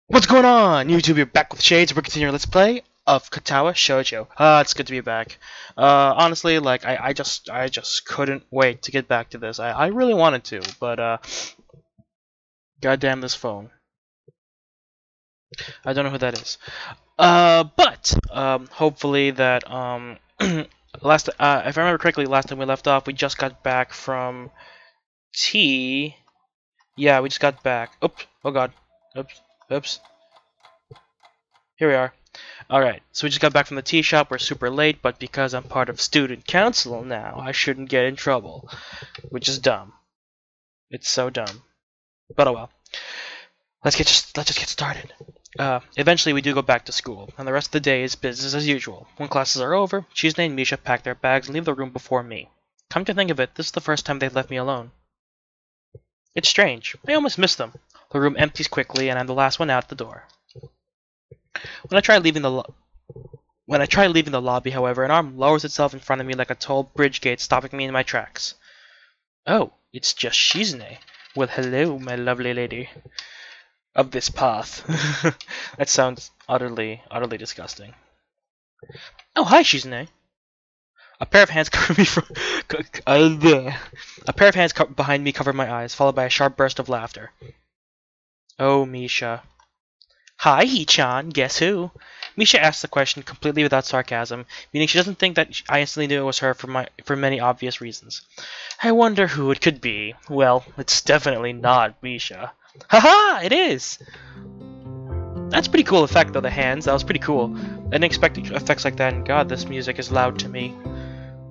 What's going on, YouTube? You're back with Shades. We're continuing Let's Play of Katawa Shoujo. It's good to be back. Honestly, like I just couldn't wait to get back to this. I really wanted to, but goddamn this phone. I don't know who that is. But hopefully that last if I remember correctly, last time we left off, we just got back from tea. Yeah, we just got back. Oops. Oh god. Oops. Oops. Here we are. Alright, so we just got back from the tea shop. We're super late, but because I'm part of student council now, I shouldn't get in trouble. Which is dumb. It's so dumb. But oh well. Let's just get started. Eventually we do go back to school, and the rest of the day is business as usual. When classes are over, Chizune and Misha pack their bags and leave the room before me. Come to think of it, this is the first time they've left me alone. It's strange. I almost miss them. The room empties quickly, and I'm the last one out the door. When I try leaving the lobby, however, an arm lowers itself in front of me like a tall bridge gate, stopping me in my tracks. Oh, it's just Chizune. Well, hello, my lovely lady of this path. That sounds utterly disgusting. Oh, hi, Chizune. A pair of hands cover me from a pair of hands behind me cover my eyes, followed by a sharp burst of laughter. Oh, Misha. Hi, Hee-chan, guess who? Misha asks the question completely without sarcasm, meaning she doesn't think that I instantly knew it was her for many obvious reasons. I wonder who it could be. Well, it's definitely not Misha. Haha, it is! That's a pretty cool effect, though, the hands. That was pretty cool. I didn't expect effects like that, and god, this music is loud to me.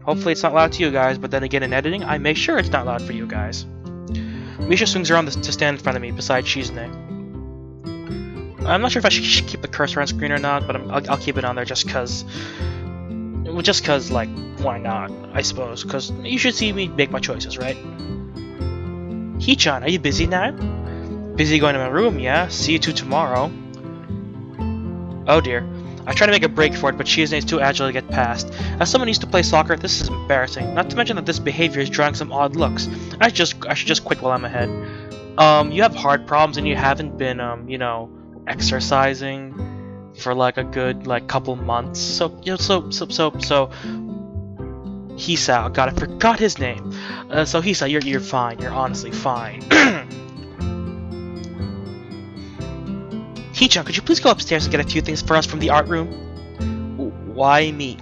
Hopefully it's not loud to you guys, but then again in editing, I make sure it's not loud for you guys. Misha swings around to stand in front of me, beside Chizune. I'm not sure if I should keep the cursor on screen or not, but I'll keep it on there just cause, like, why not, I suppose, cause you should see me make my choices, right? Hee-chan, are you busy now? Busy going to my room, yeah? See you two tomorrow. Oh dear. I try to make a break for it, but Chizune is too agile to get past. As someone who used to play soccer, this is embarrassing, not to mention that this behavior is drawing some odd looks. I should just quit while I'm ahead. You have heart problems and you haven't been, you know, exercising for like a good couple months. So Hisa, God, I forgot his name. So Hisa, you're fine. You're honestly fine. Hee-chan, could you please go upstairs and get a few things for us from the art room? Why me?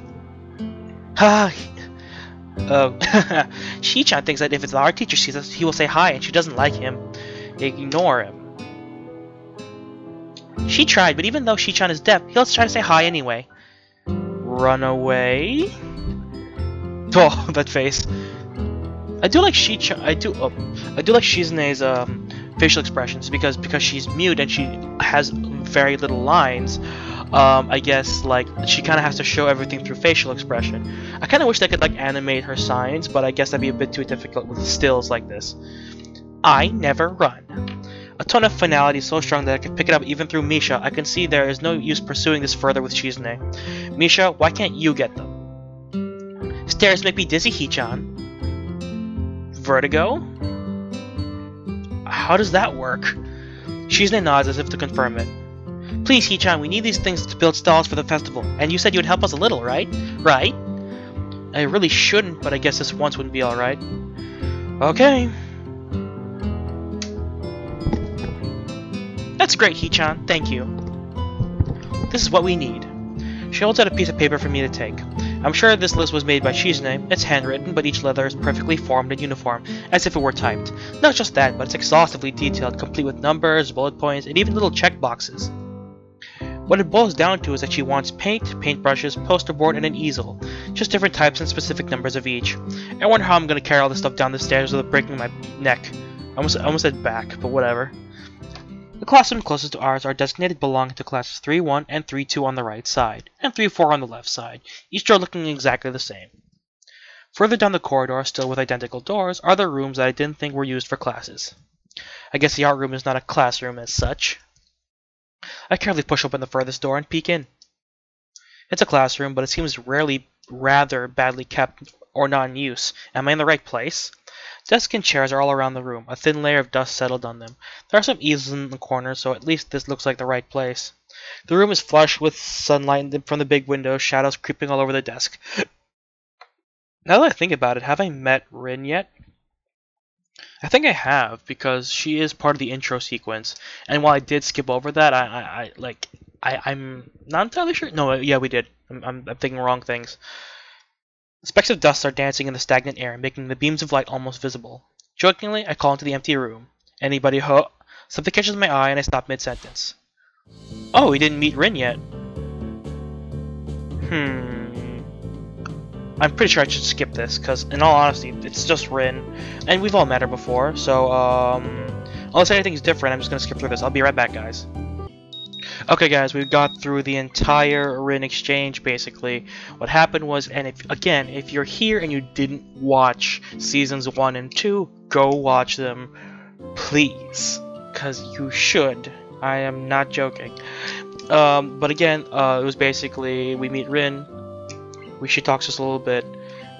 Hee-chan thinks that if it's the art teacher sees us, he will say hi, and she doesn't like him. Ignore him. She tried, but even though Hee-chan is deaf, he'll try to say hi anyway. Run away? Oh, that face. I do like Shizune's facial expressions because she's mute and she has very little lines. I guess like she kind of has to show everything through facial expression. I kind of wish they could like animate her signs, but I guess that'd be a bit too difficult with stills like this. I never run. A tone of finality so strong that I can pick it up even through Misha. I can see there is no use pursuing this further with Chizune. Misha, why can't you get them? Stairs make me dizzy, Hee-chan. Vertigo? How does that work? Chizune nods as if to confirm it. Please, Hee-chan, we need these things to build stalls for the festival, and you said you would help us a little, right? Right? I really shouldn't, but I guess this once wouldn't be alright. Okay. That's great, Hee-chan. Thank you. This is what we need. She holds out a piece of paper for me to take. I'm sure this list was made by Chizune. It's handwritten, but each letter is perfectly formed and uniform, as if it were typed. Not just that, but it's exhaustively detailed, complete with numbers, bullet points, and even little check boxes. What it boils down to is that she wants paint, paintbrushes, poster board, and an easel. Just different types and specific numbers of each. I wonder how I'm going to carry all this stuff down the stairs without breaking my neck. I almost said back, but whatever. The classroom closest to ours are designated belonging to classes 3-1 and 3-2 on the right side, and 3-4 on the left side, each door looking exactly the same. Further down the corridor, still with identical doors, are the rooms that I didn't think were used for classes. I guess the art room is not a classroom as such. I carefully push open the furthest door and peek in. It's a classroom, but it seems rather badly kept or not in use. Am I in the right place? Desks and chairs are all around the room. A thin layer of dust settled on them. There are some easels in the corners, so at least this looks like the right place. The room is flush with sunlight from the big windows, shadows creeping all over the desk. Now that I think about it, have I met Rin yet? I think I have, because she is part of the intro sequence. And while I did skip over that, I'm not entirely sure. No, yeah, we did. I'm thinking wrong things. Specks of dust are dancing in the stagnant air, making the beams of light almost visible. Jokingly, I call into the empty room. Anybody ho? Something catches my eye and I stop mid-sentence. Oh, we didn't meet Rin yet. I'm pretty sure I should skip this, because in all honesty, it's just Rin. And we've all met her before, so, unless anything's different, I'm just gonna skip through this. I'll be right back, guys. Okay, guys, we got through the entire Rin exchange, basically. What happened was, and if you're here and you didn't watch Seasons 1 and 2, go watch them, please. Because you should. I am not joking. But again, it was basically, we meet Rin, she talks to us a little bit,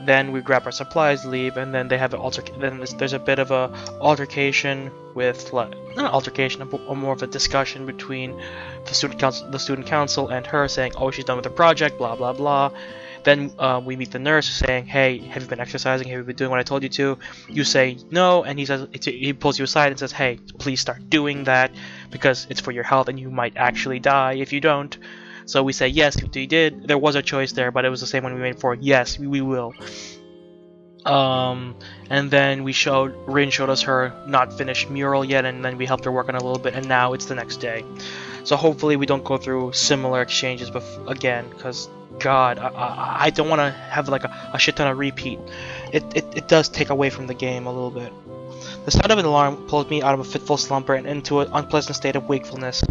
then we grab our supplies, leave, and then they have there's a bit of a altercation with, not an altercation, but more of a discussion between the student council and her, saying, oh, she's done with the project, blah blah blah. Then we meet the nurse saying, hey, have you been exercising? Have you been doing what I told you to? You say no, and he pulls you aside and says, hey, please start doing that, because it's for your health and you might actually die if you don't. So we say, yes, we did. There was a choice there, but it was the same one we made before. Yes, we will. And then Rin showed us her not finished mural yet, and then we helped her work on it a little bit, and now it's the next day. So hopefully we don't go through similar exchanges again, because God, I don't want to have like a shit ton of repeat. It does take away from the game a little bit. The sound of an alarm pulled me out of a fitful slumber and into an unpleasant state of wakefulness.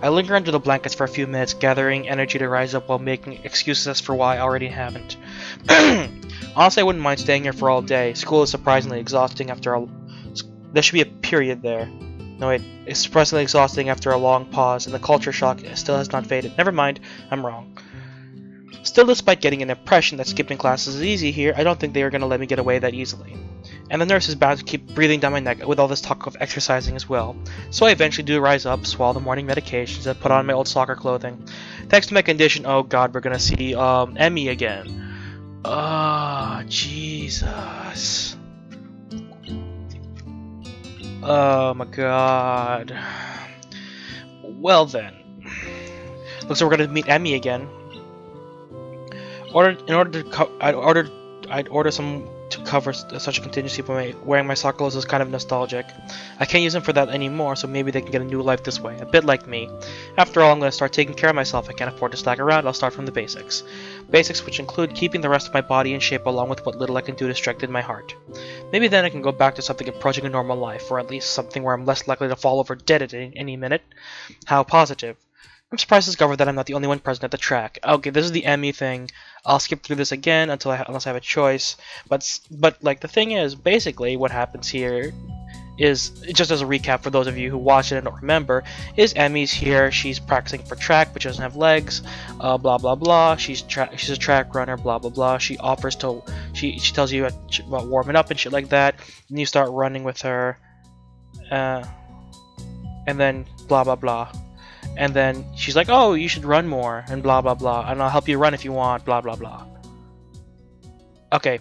I linger under the blankets for a few minutes, gathering energy to rise up while making excuses as for why I already haven't. Honestly, I wouldn't mind staying here for all day. School is surprisingly exhausting after a... There should be a period there. No wait, it's surprisingly exhausting after a long pause, and the culture shock still has not faded. Never mind, I'm wrong. Still, despite getting an impression that skipping classes is easy here, I don't think they are going to let me get away that easily. And the nurse is bound to keep breathing down my neck with all this talk of exercising as well. So I eventually do rise up, swallow the morning medications, and put on my old soccer clothing. Thanks to my condition, oh god, we're gonna see Emmy again. Ah, Jesus. Oh my god. Well then. Looks like we're gonna meet Emmy again. I'd order some to cover such a contingency, but wearing my soccer clothes is kind of nostalgic. I can't use them for that anymore, so maybe they can get a new life this way, a bit like me. After all, I'm going to start taking care of myself. I can't afford to slack around. I'll start from the basics. Basics which include keeping the rest of my body in shape along with what little I can do to strengthen my heart. Maybe then I can go back to something approaching a normal life, or at least something where I'm less likely to fall over dead at any minute. How positive. I'm surprised to discover that I'm not the only one present at the track. Okay, this is the Emmy thing. I'll skip through this again unless I have a choice. But like the thing is, basically what happens here is, just as a recap for those of you who watch it and don't remember, is Emmy's here. She's practicing for track, but she doesn't have legs. Blah blah blah. She's a track runner. Blah blah blah. She tells you about warming up and shit like that. And you start running with her. And then blah blah blah. And then she's like, oh, you should run more, and blah blah blah, and I'll help you run if you want, blah blah blah. Okay,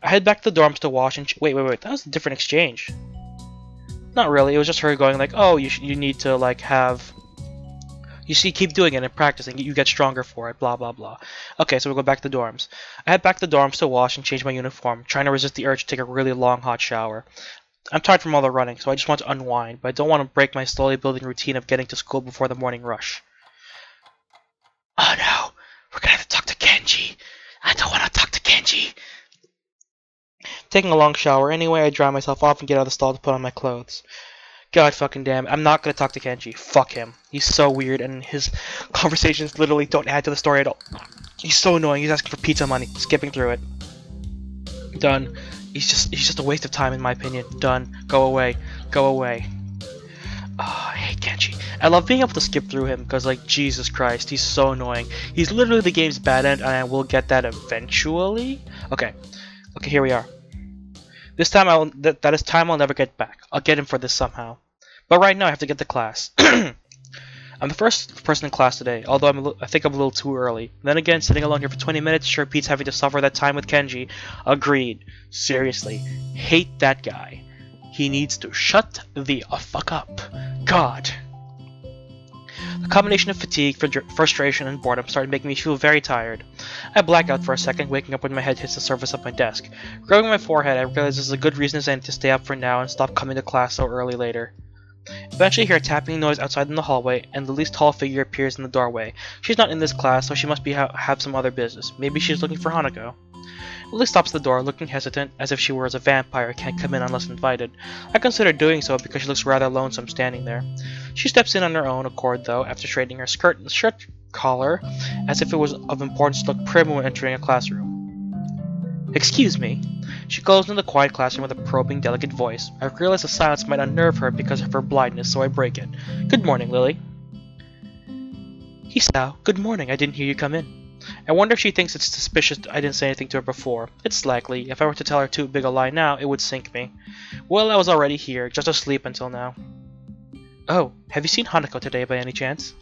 I head back to the dorms to wash and wait, that was a different exchange. Not really, it was just her going like, oh, you need to like keep doing it and practicing, you get stronger for it, blah blah blah. Okay, so we'll go back to the dorms. I head back to the dorms to wash and change my uniform, trying to resist the urge to take a really long hot shower. I'm tired from all the running, so I just want to unwind, but I don't want to break my slowly building routine of getting to school before the morning rush. Oh no, we're gonna have to talk to Kenji. I don't want to talk to Kenji. Taking a long shower anyway, I dry myself off and get out of the stall to put on my clothes. God fucking damn it, I'm not gonna talk to Kenji. Fuck him. He's so weird, and his conversations literally don't add to the story at all. He's so annoying, he's asking for pizza money, skipping through it. Done. He's just a waste of time in my opinion. Done. Go away. Go away. Oh, I hate Kenji. I love being able to skip through him because, like, Jesus Christ, he's so annoying. He's literally the game's bad end, and I will get that eventually. Okay, here we are. This time that is time I'll never get back. I'll get him for this somehow. But right now I have to get to class. I'm the first person in class today, although I think I'm a little too early. Then again, sitting alone here for 20 minutes sure beats having to suffer that time with Kenji. Agreed. Seriously. Hate that guy. He needs to shut the fuck up. God. The combination of fatigue, frustration, and boredom started making me feel very tired. I black out for a second, waking up when my head hits the surface of my desk. Rubbing my forehead, I realize this is a good reason as any to stay up for now and stop coming to class so early later. Eventually I hear a tapping noise outside in the hallway, and Lily's tall figure appears in the doorway. She's not in this class, so she must have some other business. Maybe she's looking for Hanako. Lily stops at the door, looking hesitant, as if she were a vampire and can't come in unless invited. I consider doing so because she looks rather lonesome standing there. She steps in on her own accord, though, after straightening her skirt and shirt collar, as if it was of importance to look prim when entering a classroom. Excuse me. She goes into the quiet classroom with a probing, delicate voice. I realize the silence might unnerve her because of her blindness, so I break it. Good morning, Lily. Hisao, good morning. I didn't hear you come in. I wonder if she thinks it's suspicious I didn't say anything to her before. It's likely. If I were to tell her too big a lie now, it would sink me. Well, I was already here, just asleep until now. Oh, have you seen Hanako today by any chance?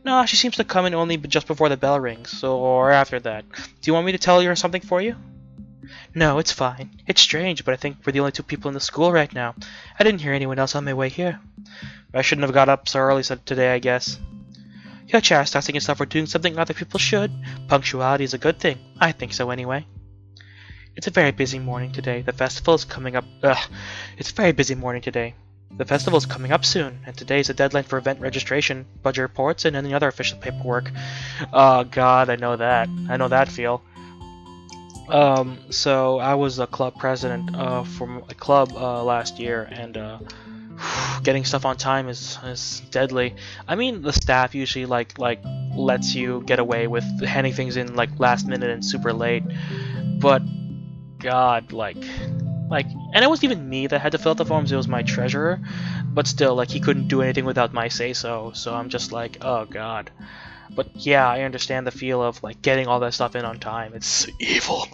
No, she seems to come in only just before the bell rings, or after that. Do you want me to tell her something for you? No, it's fine. It's strange, but I think we're the only two people in the school right now. I didn't hear anyone else on my way here. I shouldn't have got up so early today, I guess. You're chastising yourself for doing something other people should. Punctuality is a good thing. I think so anyway. It's a very busy morning today. The festival is coming up. It's a very busy morning today. The festival is coming up soon, and today is the deadline for event registration, budget reports, and any other official paperwork. Oh god, I know that. I know that feel. So I was a club president for a club last year, and getting stuff on time is deadly. I mean, the staff usually like lets you get away with handing things in like last minute and super late, but god, and it wasn't even me that had to fill out the forms, it was my treasurer, but still, like, he couldn't do anything without my say-so, so I'm just like, oh god. But yeah, I understand the feel of like getting all that stuff in on time. It's evil.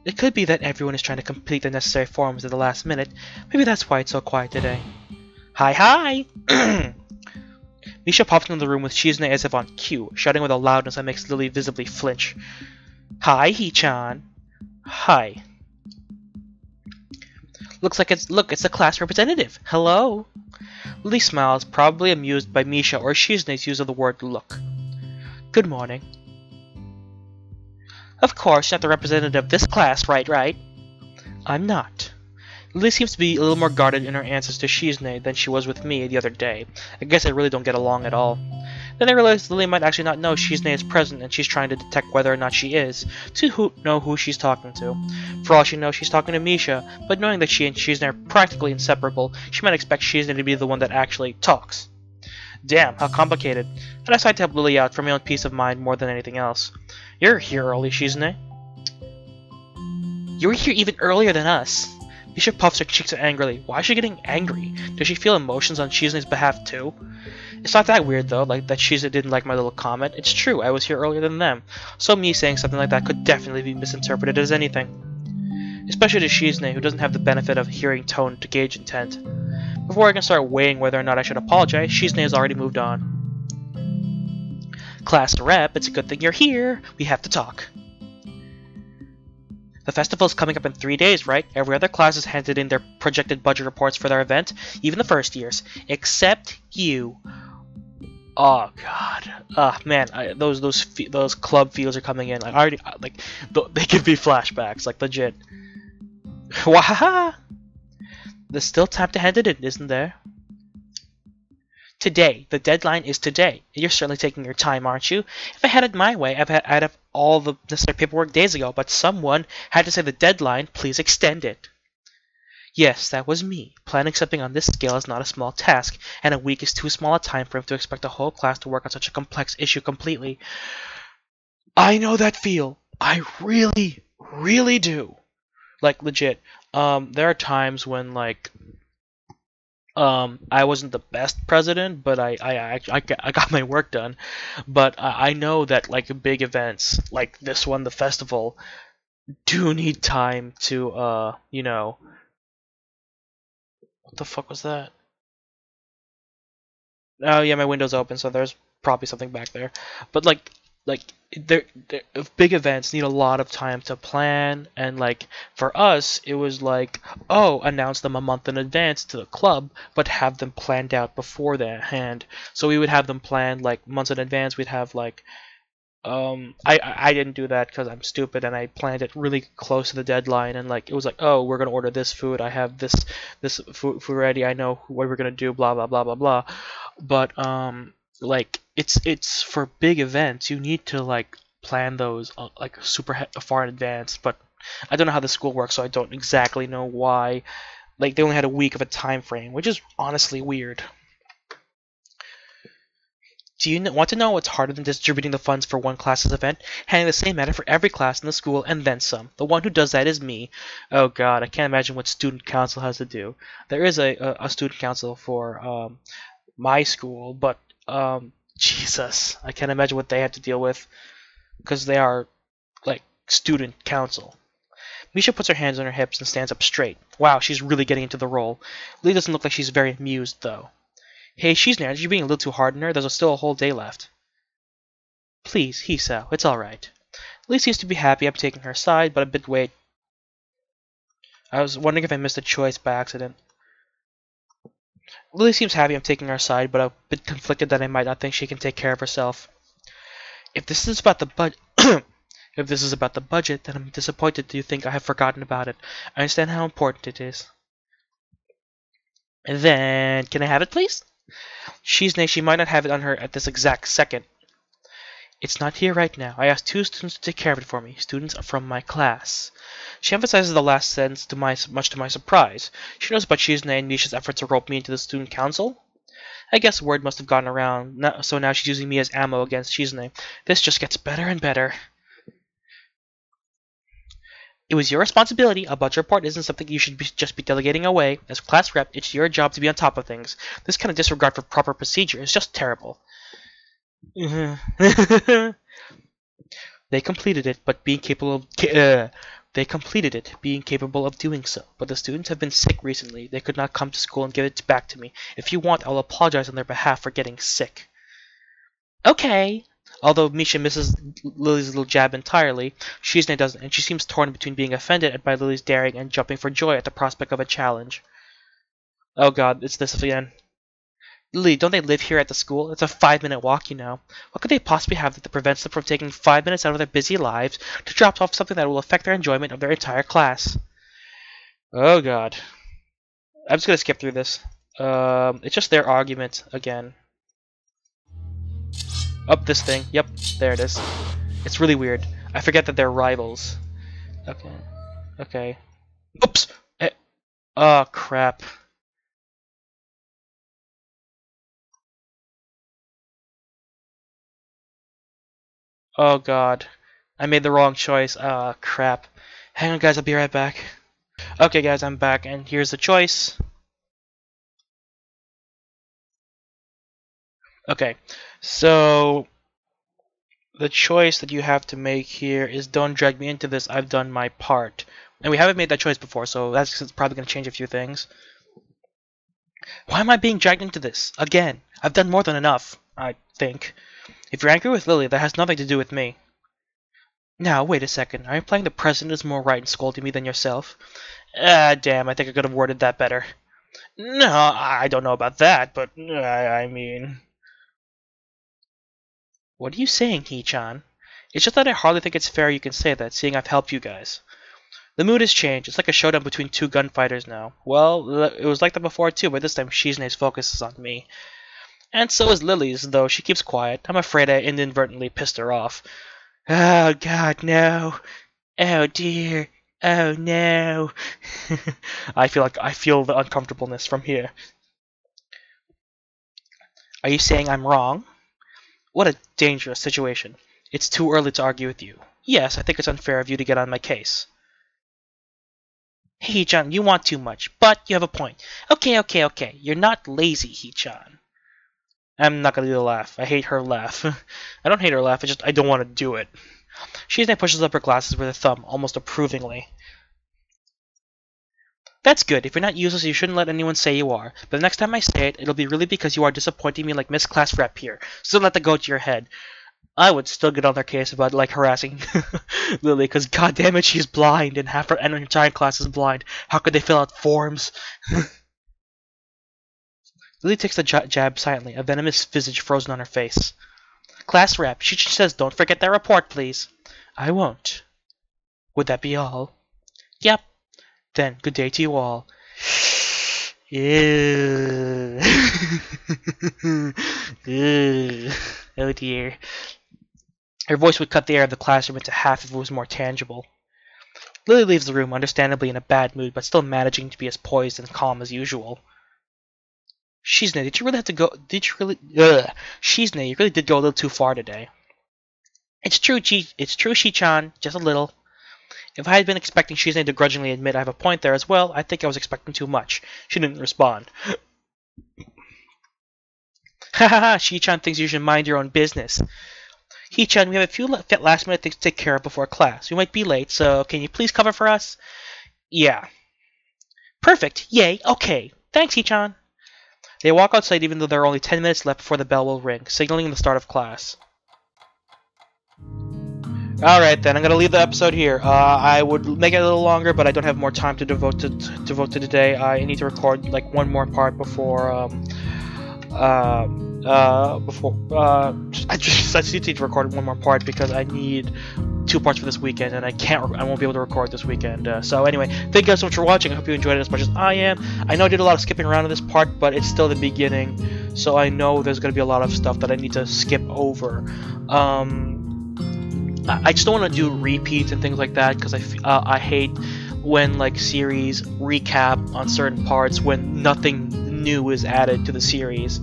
It could be that everyone is trying to complete the necessary forms at the last minute. Maybe that's why it's so quiet today. Hi! Misha pops into the room with Shizune as if on cue, shouting with a loudness that makes Lily visibly flinch. Hi, Hee-chan. Hi. It's the class representative. Hello. Lily smiles, probably amused by Misha or Shizune's use of the word look. Good morning. Of course, you're not the representative of this class, right? I'm not. Lily seems to be a little more guarded in her answers to Shizune than she was with me the other day. I guess I really don't get along at all. Then I realized Lily might actually not know Shizune is present and she's trying to detect whether or not she is, to know who she's talking to. For all she knows, she's talking to Misha, but knowing that she and Shizune are practically inseparable, she might expect Shizune to be the one that actually talks. Damn, how complicated. I decided to help Lily out for my own peace of mind more than anything else. You're here early, Shizune. You were here even earlier than us. Misha puffs her cheeks angrily. Why is she getting angry? Does she feel emotions on Shizune's behalf too? It's not that weird though, like that Shizune didn't like my little comment. It's true, I was here earlier than them. So me saying something like that could definitely be misinterpreted as anything. Especially to Shizune, who doesn't have the benefit of hearing tone to gauge intent. Before I can start weighing whether or not I should apologize, Shizune has already moved on. Class rep, it's a good thing you're here. We have to talk. The festival's coming up in 3 days, right? Every other class has handed in their projected budget reports for their event, even the first years. Except you. Oh god. Man, those club feels are coming in. They give me flashbacks, like legit. Wahaha! There's still time to hand it in, isn't there? Today. The deadline is today. You're certainly taking your time, aren't you? If I had it my way, I'd have all the necessary paperwork days ago, but someone had to say the deadline, please extend it. Yes, that was me. Planning something on this scale is not a small task, and a week is too small a time frame to expect a whole class to work on such a complex issue completely. I know that feel. I really, really do. Like, legit. There are times when, like, I wasn't the best president, but I got my work done. But I know that, like, big events, like this one, the festival, do need time to, you know, what the fuck was that? Oh yeah, my window's open, so there's probably something back there. But like they're big events need a lot of time to plan, and like for us, it was like, oh, announce them a month in advance to the club, but have them planned out before that hand. So we would have them planned like months in advance. We'd have like I didn't do that because I'm stupid, and I planned it really close to the deadline, and like it was like, oh, we're gonna order this food. I have this food ready. I know what we're gonna do. Blah blah blah blah blah. But like it's for big events. You need to like plan those like super far in advance. But I don't know how the school works, so I don't exactly know why. Like they only had a week of a time frame, which is honestly weird. Do you want to know what's harder than distributing the funds for one class's event? Handling the same matter for every class in the school and then some. The one who does that is me. Oh god, I can't imagine what student council has to do. There is a student council for my school, but Jesus, I can't imagine what they have to deal with because they are like student council. Misha puts her hands on her hips and stands up straight. Wow, she's really getting into the role. Lee doesn't look like she's very amused though. Hey, she's now. You're being a little too hard on her. There's still a whole day left. Please, Hisao, it's alright. Lee seems to be happy I'm taking her side, but a bit wait. I was wondering if I missed a choice by accident. Lily seems happy I'm taking her side, but a bit conflicted that I might not think she can take care of herself. If this is about the if this is about the budget, then I'm disappointed you think I have forgotten about it. I understand how important it is. And then, can I have it, please? She might not have it on her at this exact second. It's not here right now. I asked 2 students to take care of it for me. Students from my class. She emphasizes the last sentence much to my surprise. She knows about Shizune and Misha's effort to rope me into the student council. I guess word must have gotten around, so now she's using me as ammo against Shizune. This just gets better and better. It was your responsibility. A budget report isn't something you should just be delegating away. As class rep, it's your job to be on top of things. This kind of disregard for proper procedure is just terrible. They completed it, but being capable of doing so. But the students have been sick recently. They could not come to school and give it back to me. If you want, I'll apologize on their behalf for getting sick. Okay. Although Misha misses Lily's little jab entirely, Shizune doesn't, and she seems torn between being offended by Lily's daring and jumping for joy at the prospect of a challenge. Oh god, it's this again. Lily, don't they live here at the school? It's a 5-minute walk, you know. What could they possibly have that prevents them from taking 5 minutes out of their busy lives to drop off something that will affect their enjoyment of their entire class? Oh god. I'm just gonna skip through this. It's just their argument again. Up this thing. Yep, there it is. It's really weird. I forget that they're rivals. Okay. Okay. Oops! Oh, crap. Oh god. I made the wrong choice. Ah, crap. Hang on guys, I'll be right back. Okay guys, I'm back, and here's the choice. Okay, so the choice that you have to make here is don't drag me into this, I've done my part. And we haven't made that choice before, so that's probably going to change a few things. Why am I being dragged into this? Again, I've done more than enough, I think. If you're angry with Lily, that has nothing to do with me. Now, wait a second. Are you implying the president is more right in scolding me than yourself? Ah, damn, I think I could have worded that better. No, I don't know about that, but I mean... What are you saying, Hee-chan? It's just that I hardly think it's fair you can say that, seeing I've helped you guys. The mood has changed. It's like a showdown between 2 gunfighters now. Well, it was like that before too, but this time Shizune's focus is on me. And so is Lily's, though she keeps quiet. I'm afraid I inadvertently pissed her off. Oh god, no. Oh dear. Oh no. I feel the uncomfortableness from here. Are you saying I'm wrong? What a dangerous situation. It's too early to argue with you. Yes, I think it's unfair of you to get on my case. Hey, Hee-chan, you want too much, but you have a point. Okay. You're not lazy, Hee-chan. I'm not gonna do the laugh. I hate her laugh. I don't hate her laugh, I don't want to do it. Shizune pushes up her glasses with her thumb, almost approvingly. That's good. If you're not useless, you shouldn't let anyone say you are. But the next time I say it, it'll be really because you are disappointing me like Miss Class Rep here. So don't let that go to your head. I would still get on their case about, like, harassing Lily, because goddammit, she's blind, and half her entire class is blind. How could they fill out forms? Lily takes the jab silently, a venomous visage frozen on her face. Class Rep, she says don't forget that report, please. I won't. Would that be all? Yep. Then, good day to you all. Ew. Ew. Oh dear. Her voice would cut the air of the classroom into half if it was more tangible. Lily leaves the room, understandably in a bad mood, but still managing to be as poised and calm as usual. Shizune, did you really have to go? Shizune, you really did go a little too far today. It's true, Shi-chan, just a little. If I had been expecting Shizune to grudgingly admit I have a point there as well, I think I was expecting too much. She didn't respond. Hahaha, Shi-chan thinks you should mind your own business. Hee-chan, we have a few last-minute things to take care of before class. We might be late, so can you please cover for us? Yeah. Perfect. Yay. Okay. Thanks, Hee-chan. They walk outside even though there are only 10 minutes left before the bell will ring, signaling the start of class. Alright then, I'm going to leave the episode here. I would make it a little longer, but I don't have more time to devote to today. I need to record like one more part before I just need to record one more part because I need 2 parts for this weekend, and I won't be able to record this weekend. So anyway, thank you guys so much for watching. I hope you enjoyed it as much as I am. I know I did a lot of skipping around in this part, but it's still the beginning, so I know there's going to be a lot of stuff that I need to skip over. I just don't want to do repeats and things like that because I hate when like series recap on certain parts when nothing new is added to the series.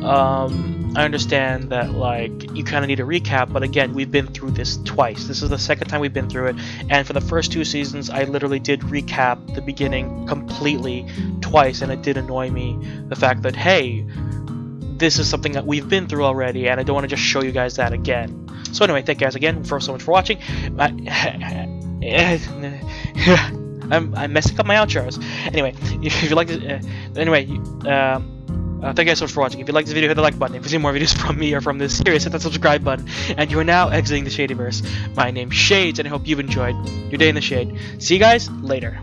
I understand that like you kind of need a recap, but again, we've been through this twice. This is the second time we've been through it, and for the first 2 seasons I literally did recap the beginning completely twice, and it did annoy me, the fact that hey, this is something that we've been through already and I don't want to just show you guys that again. So anyway, thank you guys again so much for watching. I'm messing up my outros. Anyway, if you like this, thank you guys so much for watching. If you like this video, hit the like button. If you see more videos from me or from this series, hit that subscribe button. And you are now exiting the Shadyverse. My name's Shades, and I hope you've enjoyed your day in the shade. See you guys later.